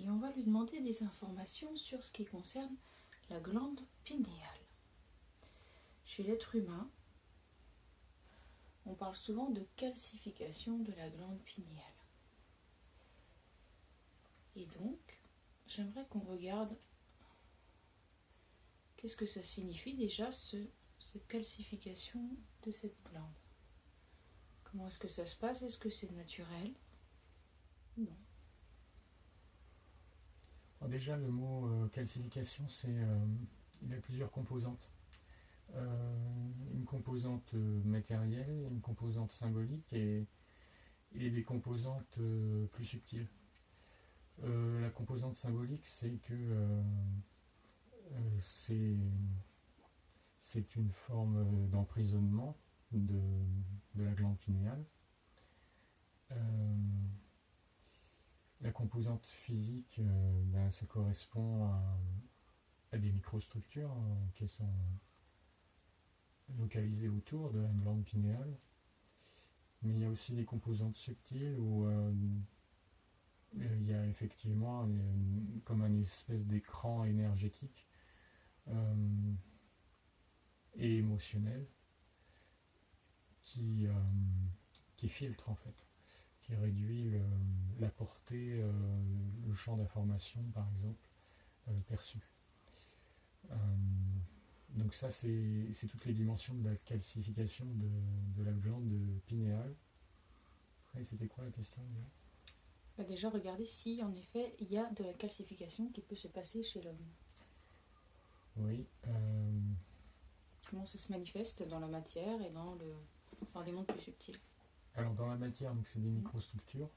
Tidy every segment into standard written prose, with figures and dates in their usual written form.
et on va lui demander des informations sur ce qui concerne la glande pinéale. Chez l'être humain, on parle souvent de calcification de la glande pinéale. Et donc, j'aimerais qu'on regarde qu'est-ce que ça signifie déjà cette calcification de cette glande. Comment est-ce que ça se passe? Est-ce que c'est naturel? Non. Alors déjà, le mot calcification, il a plusieurs composantes. Une composante matérielle, une composante symbolique et des composantes plus subtiles. La composante symbolique, c'est que c'est une forme d'emprisonnement de la glande pinéale. La composante physique, ça correspond à des microstructures qui sont localisées autour de la glande pinéale. Mais il y a aussi des composantes subtiles où il y a effectivement comme un espèce d'écran énergétique et émotionnel qui filtre en fait, qui réduit la portée, le champ d'information par exemple perçu. Donc ça c'est toutes les dimensions de la calcification de la glande pinéale. Après c'était quoi la question? Déjà regarder si en effet il y a de la calcification qui peut se passer chez l'homme. Oui. Comment ça se manifeste dans la matière et dans les mondes plus subtils? Alors dans la matière, donc c'est des microstructures.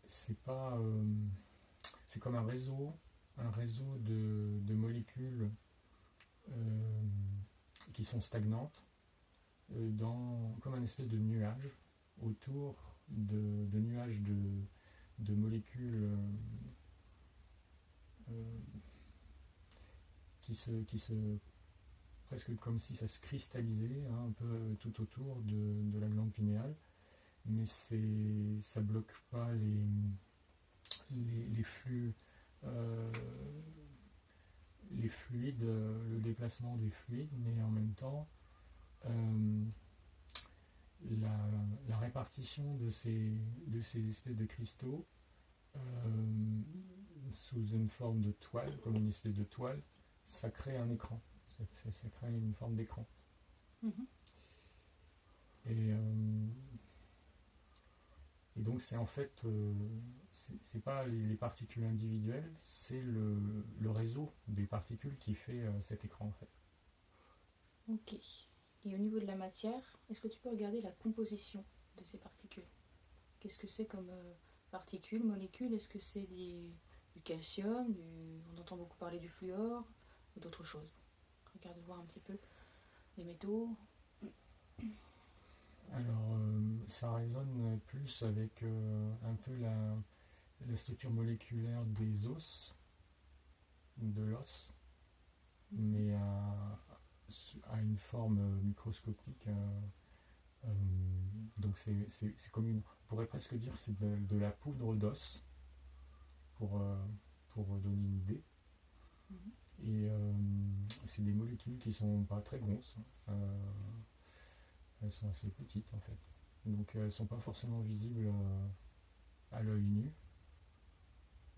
C'est comme un réseau de molécules qui sont stagnantes comme un espèce de nuage autour de nuages de molécules qui se presque comme si ça se cristallisait un peu tout autour de la glande pinéale, mais ça bloque pas les flux, les fluides, le déplacement des fluides, mais en même temps la répartition de ces espèces de cristaux sous une forme de toile, comme une espèce de toile, ça crée un écran. Ça crée une forme d'écran. Et donc c'est en fait, c'est pas les particules individuelles, c'est le réseau des particules qui fait cet écran en fait. Ok. Et au niveau de la matière, est-ce que tu peux regarder la composition de ces particules? Qu'est-ce que c'est comme particules, molécules? Est-ce que c'est du calcium, on entend beaucoup parler du fluor ou d'autres choses? Regarde voir un petit peu les métaux. Alors ça résonne plus avec un peu la structure moléculaire des os, de l'os, mais à une forme microscopique. Donc c'est comme on pourrait presque dire c'est de la poudre d'os pour donner une idée. Et c'est des molécules qui sont pas très grosses. Elles sont assez petites en fait. Donc elles sont pas forcément visibles à l'œil nu.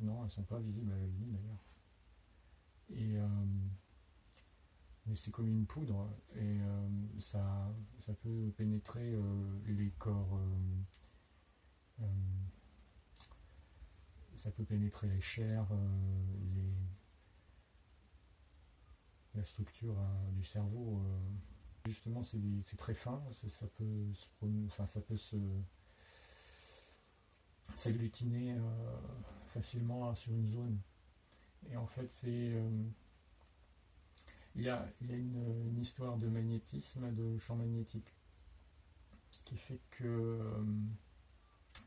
Non, elles sont pas visibles à l'œil nu d'ailleurs. Et mais c'est comme une poudre et ça peut pénétrer les corps. Ça peut pénétrer les chairs, la structure du cerveau. Justement, c'est très fin, ça peut s'agglutiner facilement sur une zone. Et en fait, il y a une histoire de magnétisme, de champ magnétique, qui fait que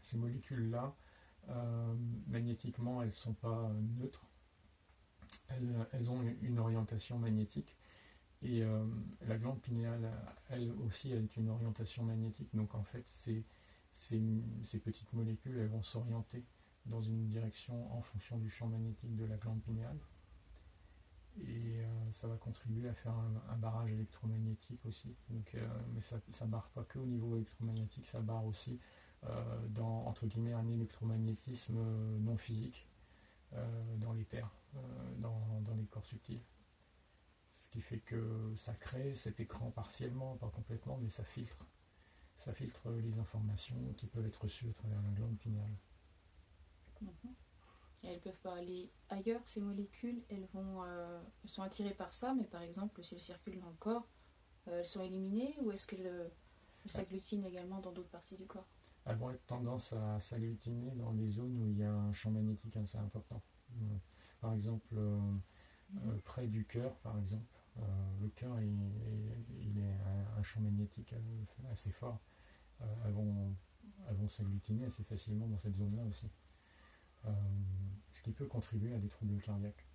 ces molécules-là, magnétiquement, elles ne sont pas neutres. Elles ont une orientation magnétique. Et la glande pinéale, elle aussi, elle a une orientation magnétique. Donc en fait, ces petites molécules, elles vont s'orienter dans une direction en fonction du champ magnétique de la glande pinéale. Et ça va contribuer à faire un barrage électromagnétique aussi. Donc, mais ça ne barre pas que au niveau électromagnétique, ça barre aussi dans, entre guillemets, un électromagnétisme non physique dans l'éther, dans les corps subtils. Ce qui fait que ça crée cet écran partiellement, pas complètement, mais ça filtre. Ça filtre les informations qui peuvent être reçues à travers la glande pinéale. Et elles peuvent pas aller ailleurs, ces molécules, elles sont attirées par ça, mais par exemple, si elles circulent dans le corps, elles sont éliminées ou est-ce qu'elles s'agglutinent également dans d'autres parties du corps? Elles vont être tendance à s'agglutiner dans les zones où il y a un champ magnétique assez important. Par exemple, près du cœur, par exemple, le cœur il est un champ magnétique assez fort. Elles vont s'agglutiner assez facilement dans cette zone-là aussi. Ce qui peut contribuer à des troubles cardiaques.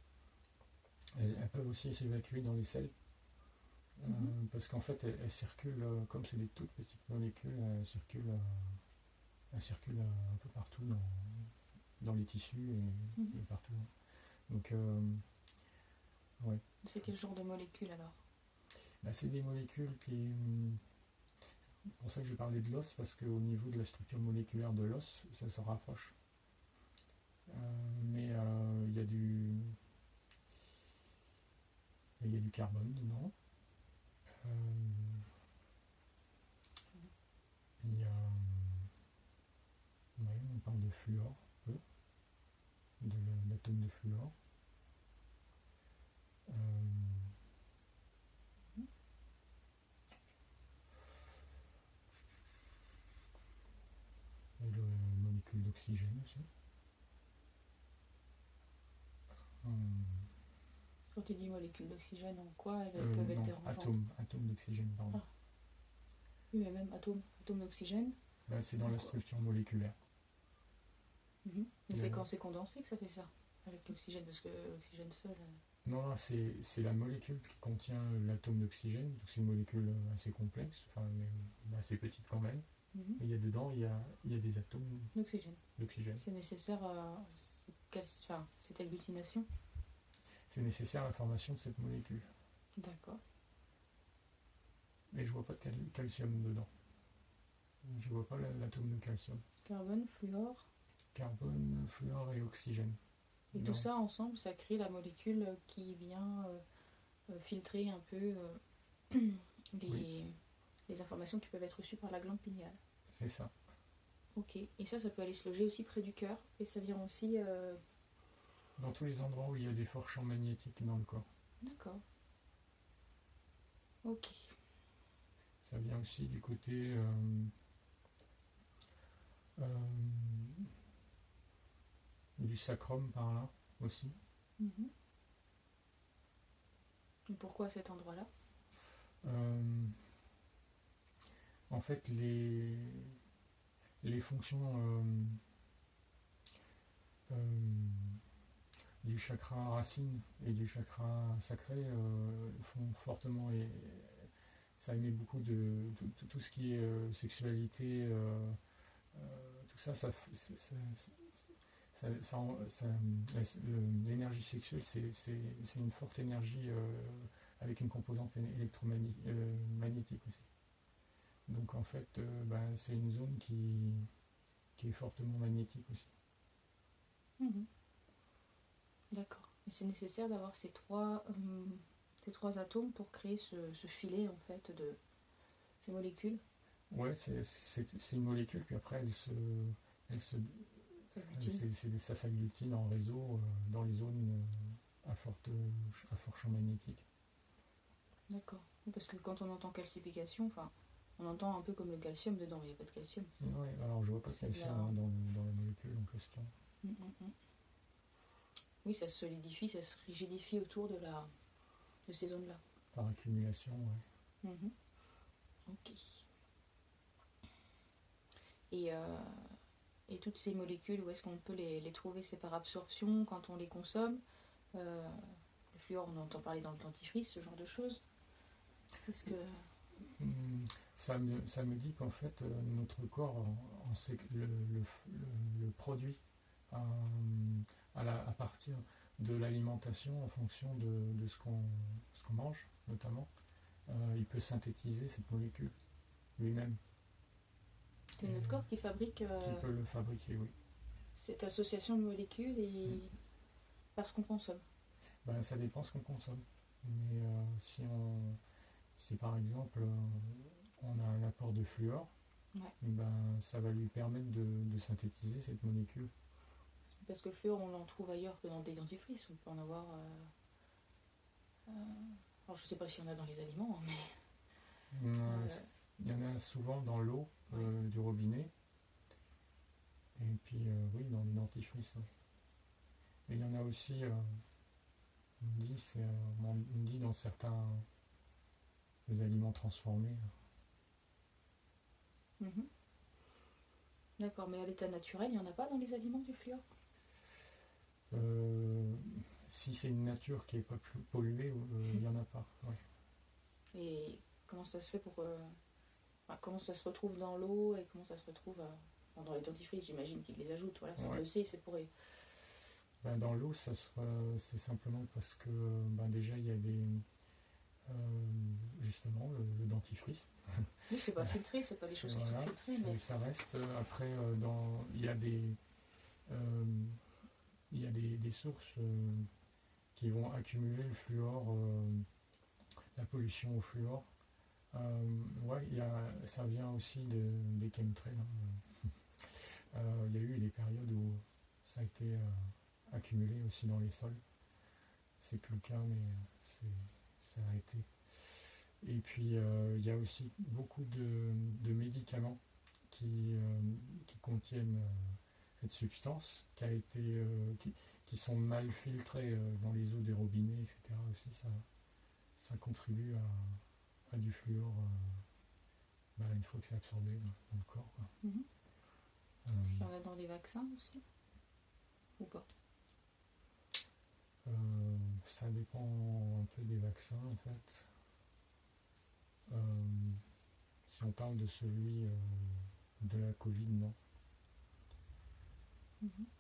Elles peuvent aussi s'évacuer dans les selles, parce qu'en fait elles circulent, comme c'est des toutes petites molécules, elles circulent un peu partout dans les tissus et partout. Donc, ouais. C'est quel genre de molécules alors? C'est des molécules qui... C'est pour ça que je parlais de l'os, parce qu'au niveau de la structure moléculaire de l'os, ça se rapproche. Mais il y a du carbone dedans. Il y a... Ouais, on parle de fluor, d'atomes de fluor. Et la molécule d'oxygène aussi. Quand tu dis molécules d'oxygène, en quoi elles peuvent être dérangeantes? Atome d'oxygène, pardon. Oui, mais même atome d'oxygène. C'est dans la structure moléculaire. Mais c'est quand c'est condensé que ça fait ça, avec l'oxygène, parce que l'oxygène seul... Non, c'est la molécule qui contient l'atome d'oxygène, donc c'est une molécule assez complexe, mais assez petite quand même. Et dedans, il y a des atomes d'oxygène. C'est nécessaire à cette agglutination? C'est nécessaire à la formation de cette molécule. D'accord. Mais je vois pas de calcium dedans. Je vois pas l'atome de calcium. Carbone, fluor et oxygène. Et tout ça ensemble, ça crée la molécule qui vient filtrer un peu les informations qui peuvent être reçues par la glande pinéale. C'est ça. Ok. Et ça peut aller se loger aussi près du cœur. Et ça vient aussi... Dans tous les endroits où il y a des forts champs magnétiques dans le corps. D'accord. Ok. Ça vient aussi du côté... du sacrum par là aussi. Et pourquoi cet endroit-là? En fait, les fonctions du chakra racine et du chakra sacré font fortement, et ça émet beaucoup de tout ce qui est sexualité, tout ça, l'énergie sexuelle, c'est une forte énergie avec une composante électromagnétique aussi. Donc en fait, c'est une zone qui est fortement magnétique aussi. D'accord. Et c'est nécessaire d'avoir ces trois atomes pour créer ce filet en fait de ces molécules? Ouais, c'est une molécule, puis après ça s'agglutine en réseau dans les zones à fort champ magnétique. D'accord. Parce que quand on entend calcification, on entend un peu comme le calcium dedans, mais il n'y a pas de calcium. Oui, alors je vois pas de calcium dans la molécule en question. Oui, ça se solidifie, ça se rigidifie autour de ces zones-là. Par accumulation, ouais. Ok. Et toutes ces molécules, où est-ce qu'on peut les trouver? C'est par absorption quand on les consomme. Le fluor, on entend parler dans le dentifrice, ce genre de choses. Est-ce que... Ça me dit qu'en fait, notre corps le produit à partir de l'alimentation en fonction de ce qu'on mange, notamment. Il peut synthétiser cette molécule lui-même. C'est notre corps qui fabrique Qui peut le fabriquer, oui. cette association de molécules et parce qu'on consomme. Ben, ça dépend ce qu'on consomme. Mais si par exemple on a un apport de fluor, ben, ça va lui permettre de synthétiser cette molécule. Parce que le fluor, on en trouve ailleurs que dans des dentifrices. On peut en avoir. Alors, je sais pas s'il y en a dans les aliments, mais. Il y en a souvent dans l'eau du robinet. Et puis, oui, dans les dentifrices. Ouais. Mais il y en a aussi, on dit dans certains aliments transformés. D'accord, mais à l'état naturel, il n'y en a pas dans les aliments du fluor? Si c'est une nature qui n'est pas plus polluée, il n'y en a pas. Ouais. Et comment ça se fait pour... comment ça se retrouve dans l'eau et comment ça se retrouve dans les dentifrices? J'imagine qu'ils les ajoutent. Voilà, ça on le sait, c'est pour... Ben, dans l'eau, c'est simplement parce que déjà il y a justement le dentifrice. Oui, c'est pas filtré, c'est pas des choses qui sont filtrées. Mais... Ça reste. Après, il y a des sources qui vont accumuler le fluor, la pollution au fluor. Ça vient aussi des chemtrails. Il y a eu des périodes où ça a été accumulé aussi dans les sols. C'est plus le cas, mais ça a été. Et puis il y a aussi beaucoup de médicaments qui contiennent cette substance qui sont mal filtrés dans les eaux des robinets, etc. Aussi, ça contribue à du fluor une fois que c'est absorbé dans le corps. Est-ce qu'il y en a dans les vaccins aussi? Ou pas? Ça dépend un peu des vaccins en fait. Si on parle de celui de la Covid, non.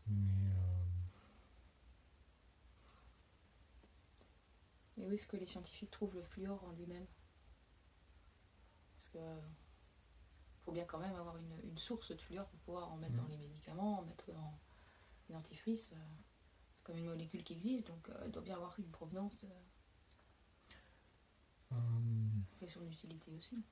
Mais et où est-ce que les scientifiques trouvent le fluor en lui-même? Parce que faut bien quand même avoir une source de fluor pour pouvoir en mettre dans les médicaments, en mettre dans les dentifrices. C'est comme une molécule qui existe, donc elle doit bien avoir une provenance et son utilité aussi.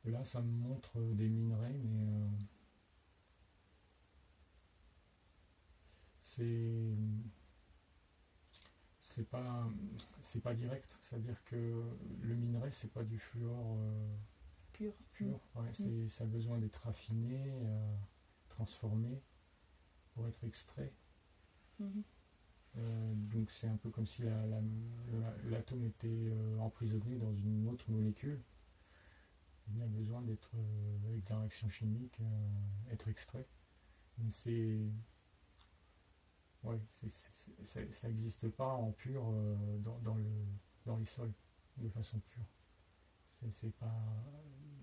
Là, ça me montre des minerais, mais c'est pas direct. C'est-à-dire que le minerai, c'est pas du fluor pur. Ouais, ça a besoin d'être raffiné, transformé pour être extrait. Donc c'est un peu comme si l'atome était emprisonné dans une autre molécule. Il a besoin d'être, avec la réaction chimique, être extrait. Mais ça n'existe pas en pur dans les sols, de façon pure.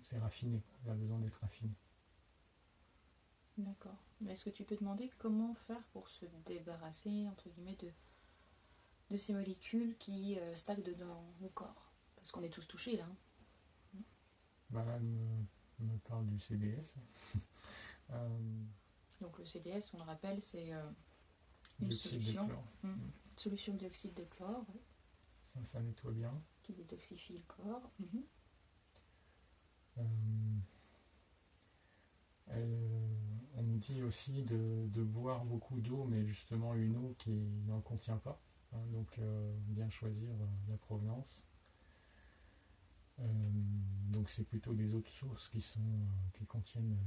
C'est raffiné, il a besoin d'être raffiné. D'accord. Est-ce que tu peux demander comment faire pour se débarrasser, entre guillemets, de ces molécules qui stagnent dans le corps? Parce qu'on est tous touchés là. Elle me parle du CDS. Donc le CDS, on le rappelle, c'est une solution. Solution de dioxyde de chlore. Oui. Ça nettoie bien. Qui détoxifie le corps. On nous dit aussi de boire beaucoup d'eau, mais justement une eau qui n'en contient pas. Donc bien choisir la provenance. Donc c'est plutôt des eaux de source qui contiennent,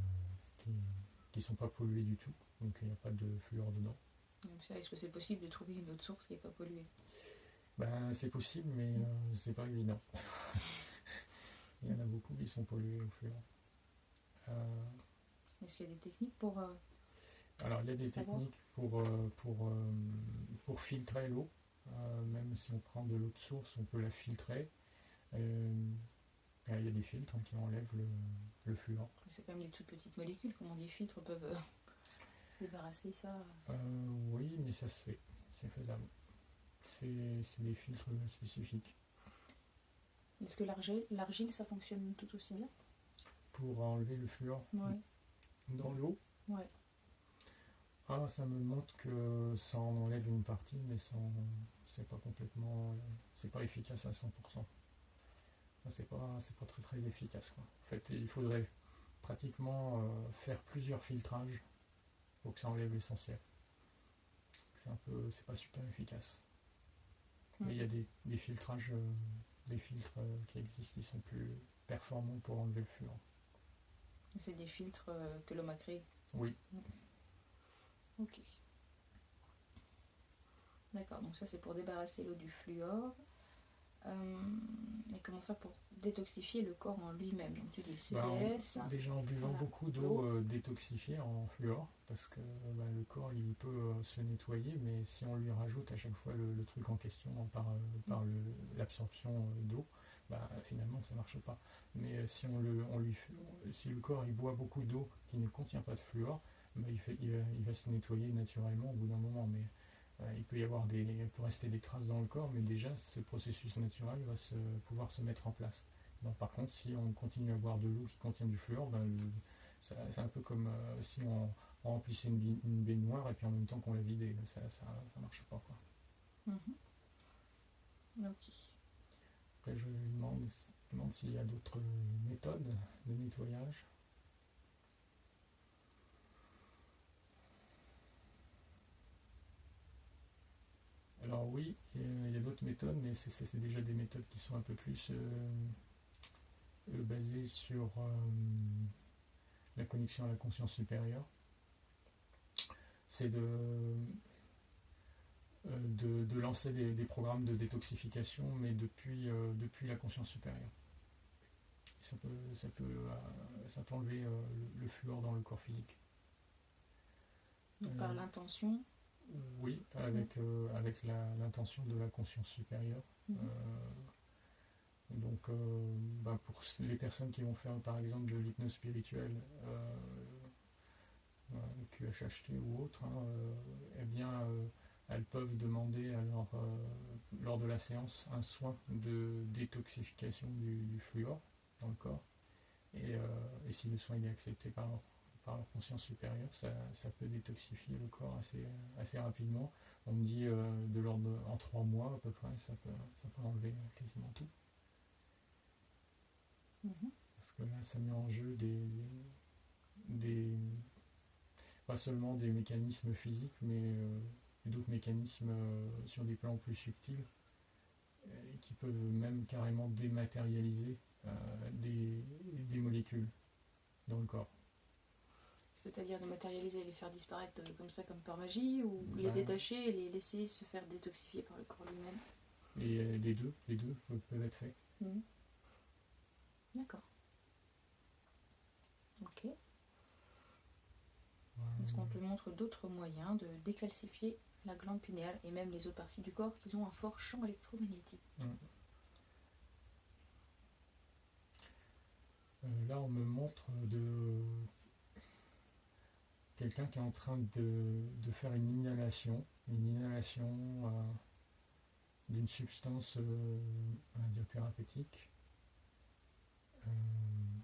qui sont pas polluées du tout. Donc il n'y a pas de fluor dedans. Donc ça, est-ce que c'est possible de trouver une autre source qui n'est pas polluée? C'est possible, mais c'est pas évident. Il y en a beaucoup qui sont pollués au fluor. Est-ce qu'il y a des techniques pour Alors il y a des techniques pour filtrer l'eau. Même si on prend de l'eau de source, on peut la filtrer. Il y a des filtres qui enlèvent le fluor. C'est quand même des toutes petites molécules, comment des filtres peuvent débarrasser ça. Oui, mais ça se fait, c'est faisable. C'est des filtres spécifiques. Est-ce que l'argile, ça fonctionne tout aussi bien? Pour enlever le fluor dans l'eau? Ouais. Ah, ça me montre que ça en enlève une partie, mais c'est pas complètement, c'est pas efficace à 100%. C'est pas très très efficace, quoi. En fait, il faudrait pratiquement faire plusieurs filtrages pour que ça enlève l'essentiel. C'est pas super efficace. Mais il y a des filtrages, des filtres qui existent qui sont plus performants pour enlever le fluor. C'est des filtres que l'homme a créés? Oui. Ok. D'accord, donc ça c'est pour débarrasser l'eau du fluor. Et comment faire pour détoxifier le corps en lui-même? Donc tu dis CBS. Déjà en buvant beaucoup d'eau détoxifiée en fluor, parce que le corps il peut se nettoyer, mais si on lui rajoute à chaque fois le truc en question par l'absorption d'eau, finalement ça marche pas. Mais si si le corps il boit beaucoup d'eau qui ne contient pas de fluor, il va se nettoyer naturellement au bout d'un moment. Mais il peut rester des traces dans le corps, mais déjà ce processus naturel va pouvoir se mettre en place. Bon, par contre, si on continue à boire de l'eau qui contient du fluor, c'est un peu comme si on remplissait une baignoire et puis en même temps qu'on la vidait. Ça marche pas, quoi. Ok. Après, je lui demande s'il y a d'autres méthodes de nettoyage. Alors oui, il y a d'autres méthodes, mais c'est déjà des méthodes qui sont un peu plus basées sur la connexion à la conscience supérieure. C'est de lancer des programmes de détoxification, mais depuis la conscience supérieure. Ça peut enlever le fluor dans le corps physique. Donc par l'intention? Oui, avec l'intention de la conscience supérieure. Donc, pour les personnes qui vont faire par exemple de l'hypnose spirituelle, QHHT ou autre, elles peuvent demander lors de la séance un soin de détoxification du fluor dans le corps. Et si le soin est accepté par leur conscience supérieure, ça peut détoxifier le corps assez rapidement. On me dit de l'ordre en 3 mois à peu près, ça peut enlever quasiment tout. Parce que là, ça met en jeu pas seulement des mécanismes physiques, mais d'autres mécanismes sur des plans plus subtils qui peuvent même carrément dématérialiser des molécules dans le corps. C'est-à-dire dématérialiser, les faire disparaître comme ça, comme par magie, ou les détacher et les laisser se faire détoxifier par le corps lui-même? Et les deux peuvent être faits. D'accord. Ok. Est-ce qu'on te montre d'autres moyens de décalcifier la glande pinéale et même les autres parties du corps qui ont un fort champ électromagnétique? Là, on me montre quelqu'un qui est en train de faire une inhalation d'une substance, on va dire thérapeutique. On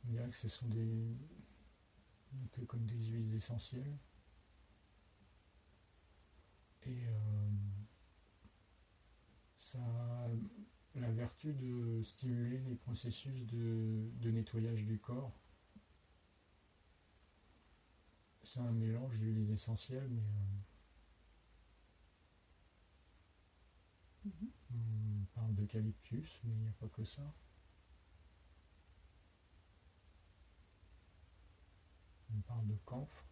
dirait que ce sont un peu comme des huiles essentielles. Et ça a la vertu de stimuler les processus de nettoyage du corps. C'est un mélange d'huiles essentielles, mais on parle d'eucalyptus, mais il n'y a pas que ça. On parle de camphre,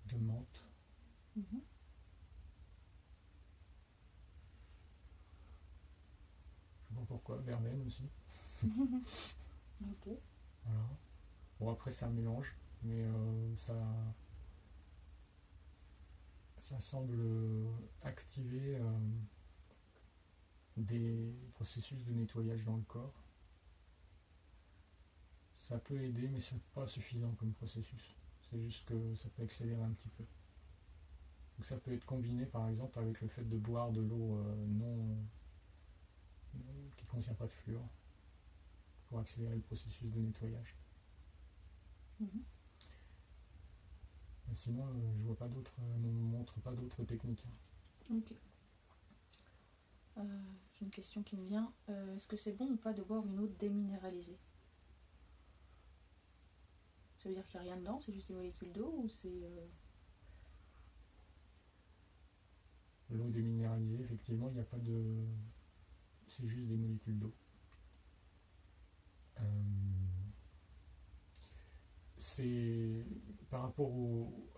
de menthe. Je sais pas pourquoi, verveine aussi. Ok. Voilà. Bon, après c'est un mélange, mais ça ça semble activer des processus de nettoyage dans le corps. Ça peut aider, mais c'est pas suffisant comme processus. C'est juste que ça peut accélérer un petit peu. Donc ça peut être combiné par exemple avec le fait de boire de l'eau qui ne contient pas de fluor pour accélérer le processus de nettoyage. Mhm. Mais sinon, je vois pas d'autres, ne montre pas d'autres techniques. Ok. J'ai une question qui me vient. Est-ce que c'est bon ou pas de boire une eau déminéralisée? Ça veut dire qu'il n'y a rien dedans, c'est juste des molécules d'eau ou c'est... L'eau déminéralisée, effectivement, il n'y a pas de... C'est juste des molécules d'eau. C'est... Par rapport au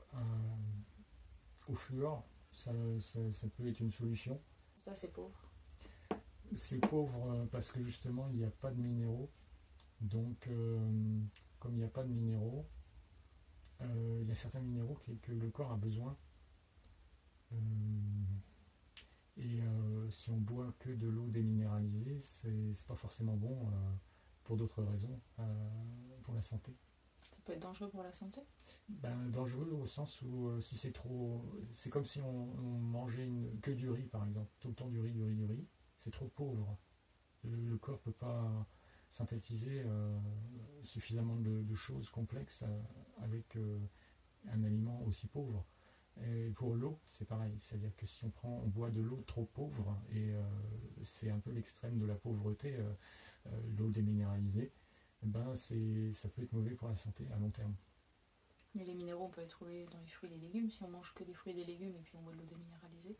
fluor, ça peut être une solution. Ça, c'est pauvre. C'est pauvre parce que justement, il n'y a pas de minéraux. Donc, comme il n'y a pas de minéraux, il y a certains minéraux que le corps a besoin. Et si on boit que de l'eau déminéralisée, c'est pas forcément bon pour d'autres raisons, pour la santé. Ça peut être dangereux pour la santé? Dangereux au sens où si c'est trop... C'est comme si on mangeait que du riz par exemple, tout le temps du riz. C'est trop pauvre. Le corps ne peut pas synthétiser suffisamment de choses complexes avec un aliment aussi pauvre. Et pour l'eau, c'est pareil, c'est-à-dire que si on boit de l'eau trop pauvre, et c'est un peu l'extrême de la pauvreté, l'eau déminéralisée, ça peut être mauvais pour la santé à long terme. Mais les minéraux, on peut les trouver dans les fruits et les légumes, si on mange que des fruits et des légumes et puis on boit de l'eau déminéralisée.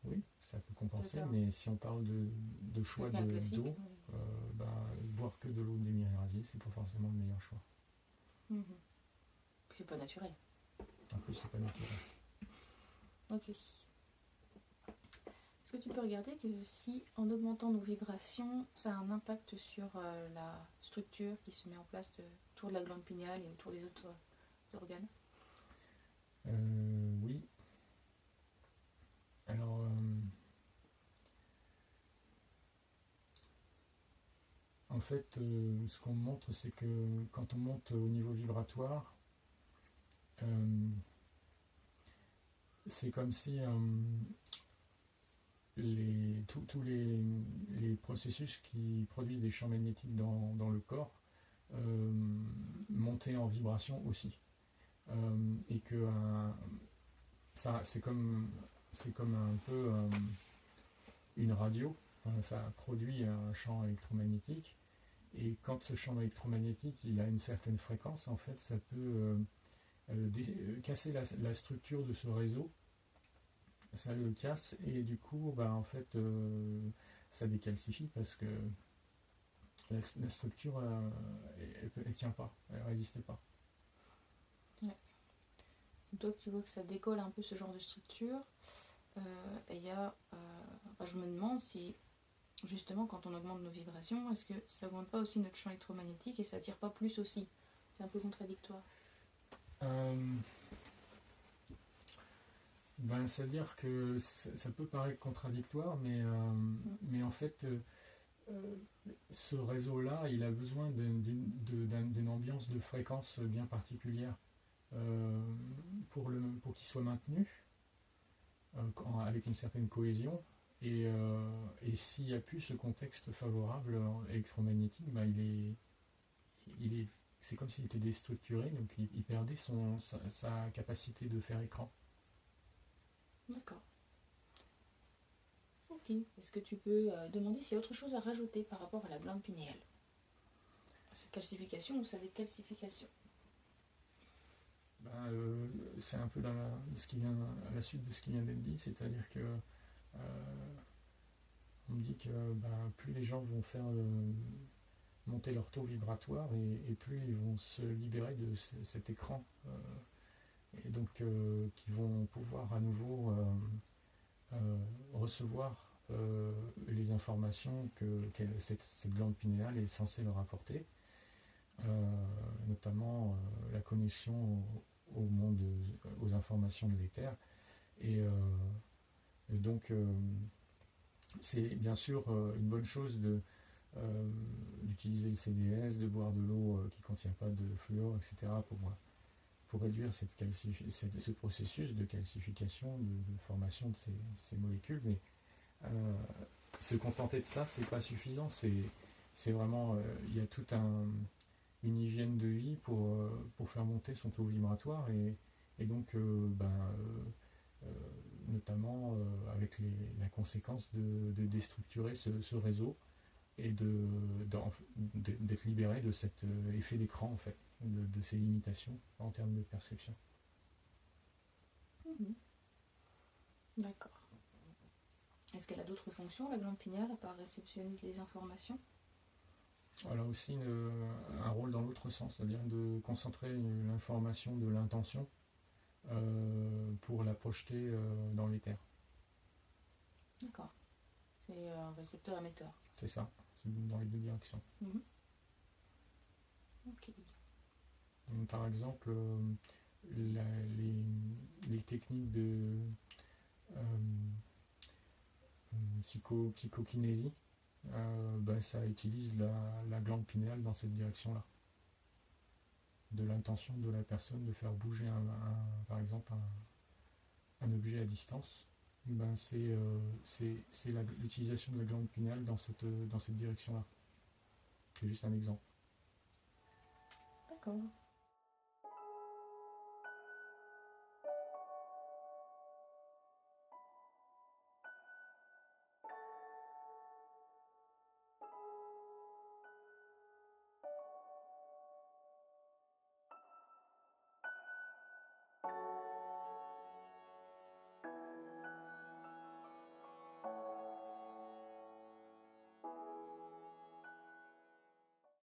Oui, ça peut compenser, mais si on parle de choix d'eau, oui. Boire que de l'eau déminéralisée, c'est pas forcément le meilleur choix. C'est pas naturel. En plus, c'est pas naturel. Ok. Est-ce que tu peux regarder que si, en augmentant nos vibrations, ça a un impact sur la structure qui se met en place autour de la glande pinéale et autour des autres organes? Oui. Alors, en fait, ce qu'on montre, c'est que quand on monte au niveau vibratoire, c'est comme si tous les processus qui produisent des champs magnétiques dans le corps montaient en vibration aussi. Et que c'est comme un peu une radio, ça produit un champ électromagnétique, et quand ce champ électromagnétique il a une certaine fréquence, en fait ça peut casser la structure de ce réseau, ça le casse, et du coup en fait ça décalcifie parce que la structure elle tient pas, elle résiste pas. Ouais. Donc tu vois que ça décolle un peu ce genre de structure. Et il y a, je me demande si justement quand on augmente nos vibrations, est-ce que ça augmente pas aussi notre champ électromagnétique et ça attire pas plus aussi? C'est un peu contradictoire. C'est-à-dire que ça peut paraître contradictoire, mais en fait ce réseau-là, il a besoin d'une ambiance de fréquence bien particulière pour qu'il soit maintenu avec une certaine cohésion. Et s'il n'y a plus ce contexte favorable électromagnétique, c'est comme s'il était déstructuré, donc il perdait sa capacité de faire écran. D'accord. Ok. Est-ce que tu peux demander s'il y a autre chose à rajouter par rapport à la glande pinéale? Sa calcification ou sa décalcification? C'est un peu ce qui vient à la suite de ce qui vient d'être dit, c'est-à-dire que on me dit que plus les gens vont faire monter leur taux vibratoire et plus ils vont se libérer de cet écran et donc qui vont pouvoir à nouveau recevoir les informations que cette glande pinéale est censée leur apporter, notamment la connexion au monde, aux informations de l'éther, Et, et donc, c'est bien sûr une bonne chose d'utiliser le CDS, de boire de l'eau qui ne contient pas de fluor, etc., pour réduire ce processus de calcification, de formation de ces molécules. Mais se contenter de ça, c'est pas suffisant. C'est vraiment, il y a toute une hygiène de vie pour faire monter son taux vibratoire et donc, notamment avec la conséquence de déstructurer ce réseau et d'être libéré de cet effet d'écran en fait, de ces limitations en termes de perception. D'accord. Est-ce qu'elle a d'autres fonctions, la glande pinéale, à part réceptionner des informations? Elle a aussi un rôle dans l'autre sens, c'est-à-dire de concentrer l'information de l'intention pour la projeter dans l'éther. D'accord. C'est un récepteur émetteur. C'est ça, c'est dans les deux directions. Ok. Donc, par exemple, les techniques de psychokinésie, ça utilise la glande pinéale dans cette direction-là. De l'intention de la personne de faire bouger par exemple un objet à distance, c'est l'utilisation de la glande pinéale dans cette direction-là. C'est juste un exemple. D'accord.